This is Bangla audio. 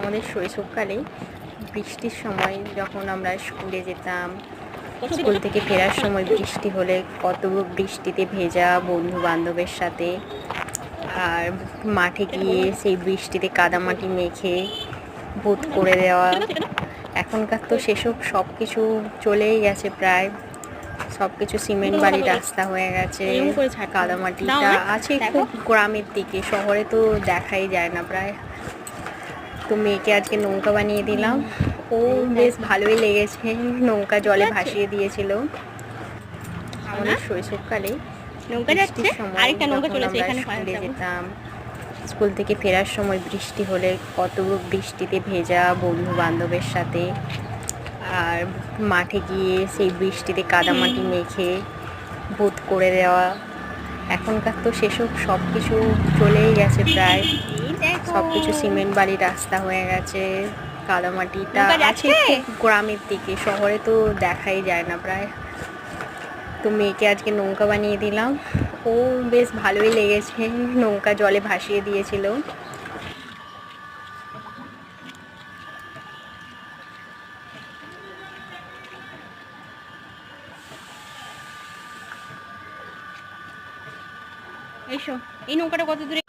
আমাদের শৈশবকালে বৃষ্টির সময় যখন আমরা স্কুলে যেতাম, স্কুল থেকে ফেরার সময় বৃষ্টি হলে কত বৃষ্টিতে ভেজা বন্ধু বান্ধবের সাথে, আর মাঠে গিয়ে সেই বৃষ্টিতে কাদামাটি মেখে ভূত করে দেওয়া। এখনকার তো সেসব সব কিছু চলেই গেছে, প্রায় সব কিছু সিমেন্ট বাড়ির রাস্তা হয়ে গেছে। কাদামাটিটা আছে খুব গ্রামের দিকে, শহরে তো দেখাই যায় না প্রায়। তো মেয়েকে আজকে নৌকা বানিয়ে দিলাম, ও বেশ ভালোই লেগেছে। নৌকা জলে ভাসিয়ে দিয়েছিল। আমাদের শৈশবকালে নৌকা যাচ্ছে, আরেকটা নৌকা চলেছে এখানে স্কুলে যেতাম, স্কুল থেকে ফেরার সময় বৃষ্টি হলে কত বৃষ্টিতে ভেজা বন্ধু বান্ধবের সাথে, আর মাঠে গিয়ে সেই বৃষ্টিতে কাদামাটি মেখে ভূত করে দেওয়া। এখনকার তো সেসব সব কিছু চলেই গেছে, প্রায় সব কিছু সিমেন্ট বাড়ির রাস্তা হয়ে গেছে। কাদামাটিটা আছে খুব গ্রামের দিকে, শহরে তো দেখাই যায় না প্রায়। তো মেয়েকে আজকে নৌকা বানিয়ে দিলাম, ও বেশ ভালোই লেগেছে। নৌকা জলে ভাসিয়ে দিয়েছিল। এসো, এই নৌকাটা কত দূরে?